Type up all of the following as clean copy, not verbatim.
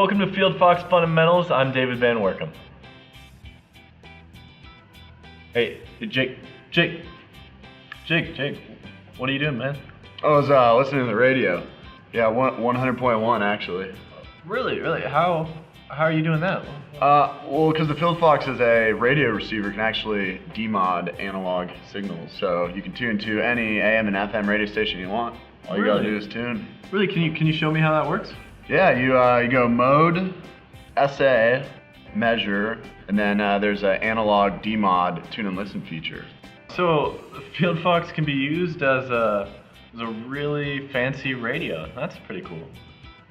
Welcome to FieldFox Fundamentals. I'm David Van Workum. Hey, Jake, what are you doing, man? I was listening to the radio. Yeah, 100.1 actually. Really? How are you doing that? Well, because the FieldFox is a radio receiver, can actually demod analog signals, so you can tune to any AM and FM radio station you want. All you gotta do is tune. Really? Can you show me how that works? Yeah, you go mode, SA, measure, and then there's an analog demod tune and listen feature. So FieldFox can be used as a really fancy radio. That's pretty cool.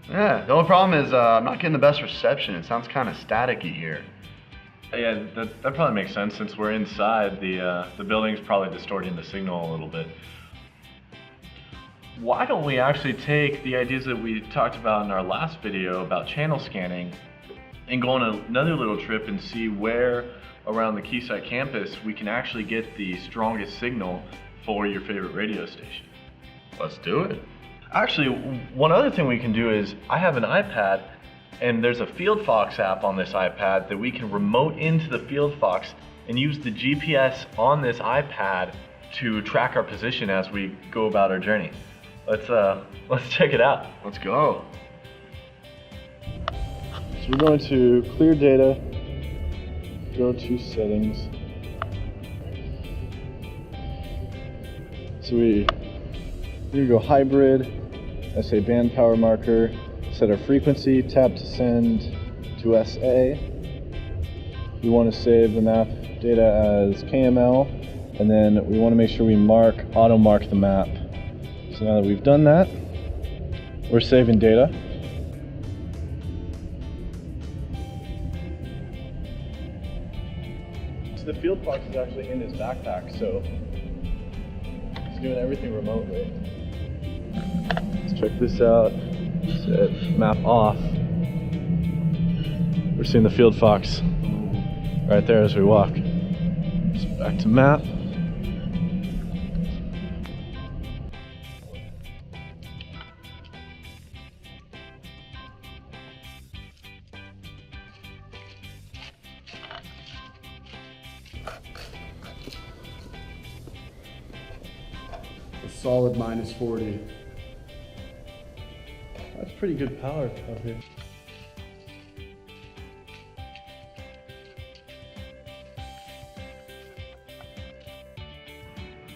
Yeah, the only problem is I'm not getting the best reception. It sounds kind of staticky here. Yeah, that probably makes sense since we're inside. The building's probably distorting the signal a little bit. Why don't we actually take the ideas that we talked about in our last video about channel scanning and go on another little trip and see where around the Keysight campus we can actually get the strongest signal for your favorite radio station. Let's do it. Actually, one other thing we can do is I have an iPad and there's a FieldFox app on this iPad that we can remote into the FieldFox and use the GPS on this iPad to track our position as we go about our journey. Let's check it out. Let's go. So we're going to clear data, go to settings. So we go hybrid, SA band power marker, set our frequency, tap to send to SA. We want to save the map data as KML, and then we want to make sure we auto mark the map. So now that we've done that, we're saving data. So the FieldFox is actually in his backpack, so he's doing everything remotely. Let's check this out. Set map off. We're seeing the FieldFox right there as we walk. So back to map. A solid minus 40. That's pretty good power up here.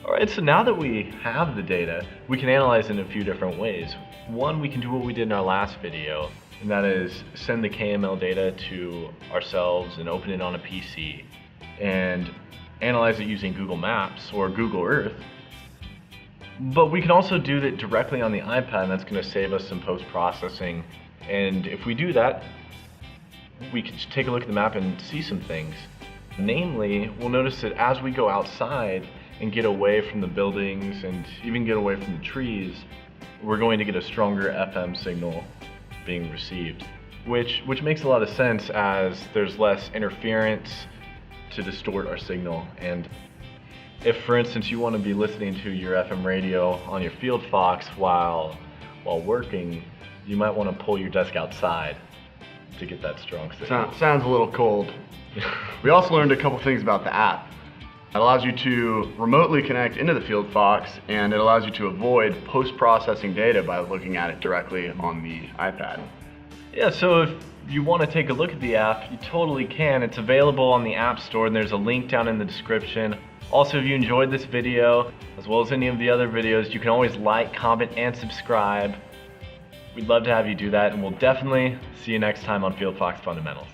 Alright, so now that we have the data, we can analyze it in a few different ways. One, we can do what we did in our last video, and that is send the KML data to ourselves and open it on a PC and analyze it using Google Maps or Google Earth. But we can also do that directly on the iPad, and that's going to save us some post-processing. And if we do that, we can just take a look at the map and see some things. Namely, we'll notice that as we go outside and get away from the buildings and even get away from the trees, we're going to get a stronger FM signal being received, which makes a lot of sense as there's less interference to distort our signal. And if, for instance, you want to be listening to your FM radio on your FieldFox while working, you might want to pull your desk outside to get that strong signal. Sounds a little cold. We also learned a couple things about the app. It allows you to remotely connect into the FieldFox, and it allows you to avoid post-processing data by looking at it directly on the iPad. Yeah, so if you want to take a look at the app, you totally can. It's available on the App Store, and there's a link down in the description. Also, if you enjoyed this video, as well as any of the other videos, you can always like, comment, and subscribe. We'd love to have you do that, and we'll definitely see you next time on FieldFox Fundamentals.